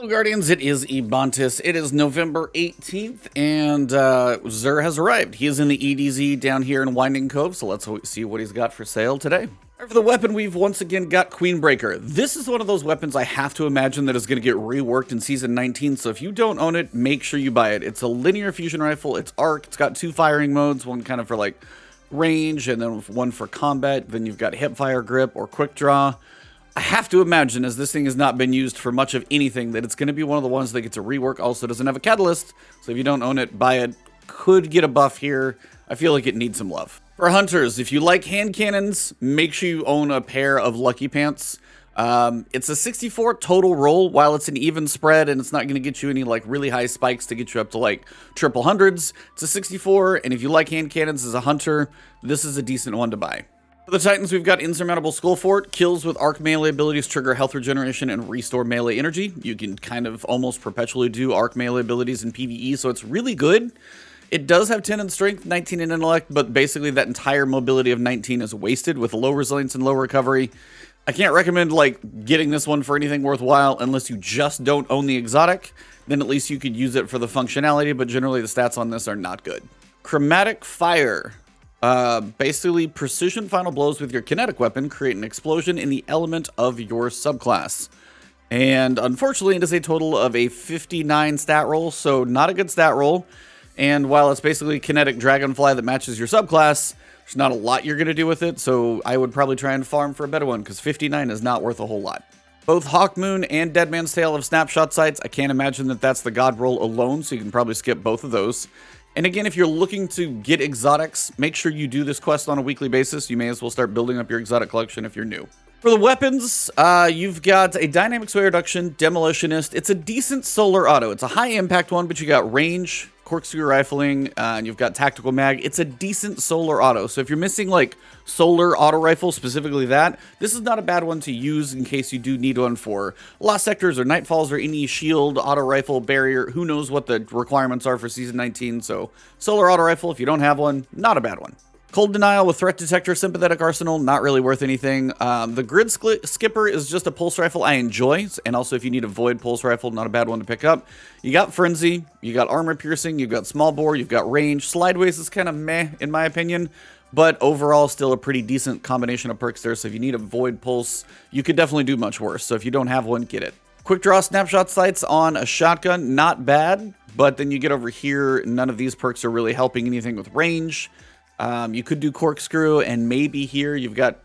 Hello, Guardians. It is Ebontis. It is November 18th, and Xur has arrived. He is in the EDZ down here in Winding Cove, so let's see what he's got for sale today. For the weapon, we've once again got Queenbreaker. This is one of those weapons I have to imagine that is going to get reworked in Season 19, so if you don't own it, make sure you buy it. It's a linear fusion rifle. It's arc. It's got two firing modes, one kind of for like range, and then one for combat. Then you've got hipfire grip or quick draw. I have to imagine, as this thing has not been used for much of anything, that it's going to be one of the ones that gets a rework. Also doesn't have a catalyst, so if you don't own it, buy it. Could get a buff here. I feel like it needs some love. For hunters, if you like hand cannons, make sure you own a pair of Lucky Pants. It's a 64 total roll, while it's an even spread, and it's not going to get you any like really high spikes to get you up to like triple hundreds. It's a 64, and if you like hand cannons as a hunter, this is a decent one to buy. For the Titans, we've got Insurmountable Skullfort. Kills with arc melee abilities trigger health regeneration and restore melee energy. You can kind of almost perpetually do arc melee abilities in PvE, so it's really good. It does have 10 in strength, 19 in intellect, but basically that entire mobility of 19 is wasted with low resilience and low recovery. I can't recommend like getting this one for anything worthwhile unless you just don't own the exotic. Then at least you could use it for the functionality, but generally the stats on this are not good. Chromatic Fire. Basically, precision final blows with your kinetic weapon create an explosion in the element of your subclass. And unfortunately, it is a total of a 59 stat roll, so not a good stat roll. And while it's basically kinetic dragonfly that matches your subclass, there's not a lot you're going to do with it, so I would probably try and farm for a better one, because 59 is not worth a whole lot. Both Hawkmoon and Deadman's Tale have snapshot sights. I can't imagine that that's the god roll alone, so you can probably skip both of those. And again, if you're looking to get exotics, make sure you do this quest on a weekly basis. You may as well start building up your exotic collection if you're new. For the weapons, you've got a dynamic sway reduction, demolitionist. It's a decent solar auto. It's a high impact one, but you got range, corkscrew rifling, and you've got tactical mag. It's a decent solar auto. So if you're missing like solar auto rifle, specifically that, this is not a bad one to use in case you do need one for lost sectors or nightfalls or any shield, auto rifle, barrier. Who knows what the requirements are for Season 19. So solar auto rifle, if you don't have one, not a bad one. Cold Denial with Threat Detector, Sympathetic Arsenal, not really worth anything. The Grid Skipper is just a pulse rifle I enjoy, and also if you need a Void pulse rifle, not a bad one to pick up. You got Frenzy, you got Armor Piercing, you've got Small Bore, you've got Range. Slideways is kind of meh, in my opinion, but overall still a pretty decent combination of perks there, so if you need a Void pulse, you could definitely do much worse, so if you don't have one, get it. Quick Draw Snapshot Sights on a shotgun, not bad, but then you get over here, none of these perks are really helping anything with range. You could do corkscrew, and maybe here you've got,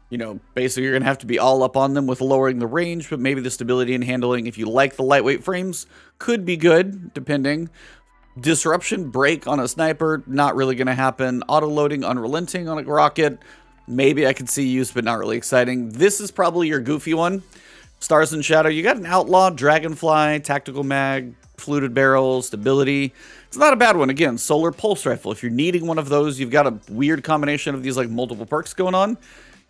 you know, basically you're going to have to be all up on them with lowering the range, but maybe the stability and handling, if you like the lightweight frames, could be good, depending. Disruption break on a sniper, not really going to happen. Auto-loading unrelenting on a rocket, maybe I could see use, but not really exciting. This is probably your goofy one. Stars and Shadow, you got an Outlaw, Dragonfly, Tactical Mag, Fluted Barrel, Stability. It's not a bad one. Again, Solar Pulse Rifle. If you're needing one of those, you've got a weird combination of these like multiple perks going on.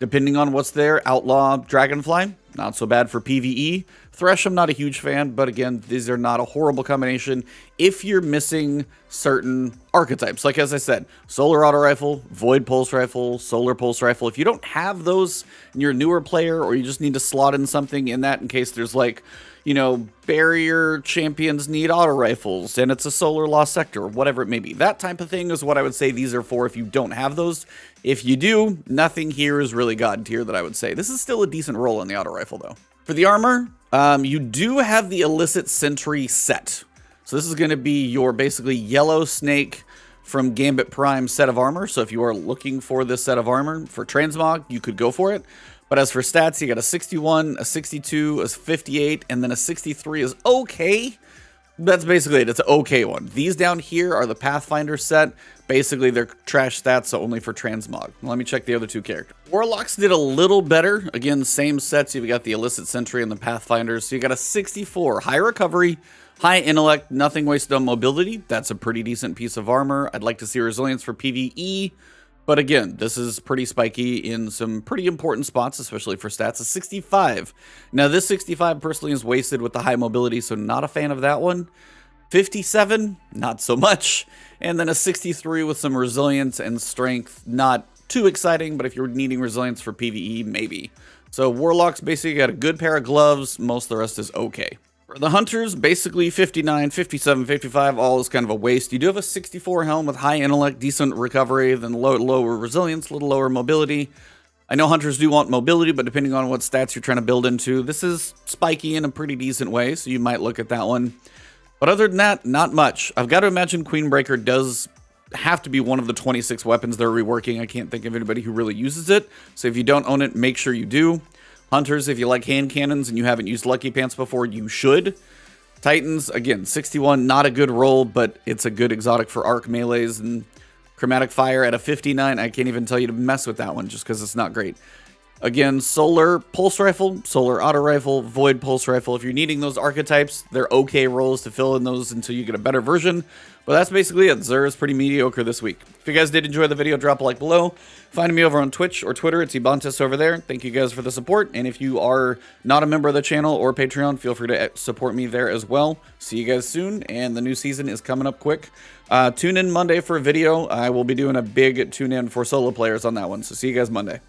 Depending on what's there, Outlaw, Dragonfly, not so bad for PvE. Thresh, I'm not a huge fan, but again, these are not a horrible combination if you're missing certain archetypes. Like as I said, Solar Auto Rifle, Void Pulse Rifle, Solar Pulse Rifle. If you don't have those and you're a newer player, or you just need to slot in something in that in case there's like, you know, barrier champions need auto rifles and it's a solar lost sector or whatever it may be. That type of thing is what I would say these are for if you don't have those. If you do, nothing here is really god tier that I would say. This is still a decent roll on the auto rifle though. For the armor, you do have the Illicit Sentry set. So this is going to be your basically yellow snake from Gambit Prime set of armor. So if you are looking for this set of armor for Transmog, you could go for it. But as for stats, you got a 61, a 62, a 58, and then a 63 is okay. That's basically it. It's an okay one. These down here are the Pathfinder set. Basically, they're trash stats, so only for Transmog. Let me check the other two characters. Warlocks did a little better. Again, same sets. You've got the Illicit Sentry and the Pathfinders. So you got a 64. High recovery, high intellect, nothing wasted on mobility. That's a pretty decent piece of armor. I'd like to see resilience for PvE. But again, this is pretty spiky in some pretty important spots, especially for stats. A 65. Now, this 65 personally is wasted with the high mobility, so not a fan of that one. 57, not so much. And then a 63 with some resilience and strength. Not too exciting, but if you're needing resilience for PvE, maybe. So Warlock's basically got a good pair of gloves. Most of the rest is okay. For the Hunters, basically 59, 57, 55, all is kind of a waste. You do have a 64 helm with high intellect, decent recovery, then lower resilience, a little lower mobility. I know Hunters do want mobility, but depending on what stats you're trying to build into, this is spiky in a pretty decent way, so you might look at that one. But other than that, not much. I've got to imagine Queenbreaker does have to be one of the 26 weapons they're reworking. I can't think of anybody who really uses it, so if you don't own it, make sure you do. Hunters, if you like hand cannons and you haven't used Lucky Pants before, you should. Titans, again, 61, not a good roll, but it's a good exotic for arc melees. And Chromatic Fire at a 59, I can't even tell you to mess with that one just because it's not great. Again, Solar Pulse Rifle, Solar Auto Rifle, Void Pulse Rifle. If you're needing those archetypes, they're okay rolls to fill in those until you get a better version. But that's basically it. Xur is pretty mediocre this week. If you guys did enjoy the video, drop a like below. Find me over on Twitch or Twitter. It's Ebontis over there. Thank you guys for the support. And if you are not a member of the channel or Patreon, feel free to support me there as well. See you guys soon. And the new season is coming up quick. Tune in Monday for a video. I will be doing a big tune in for solo players on that one. So see you guys Monday.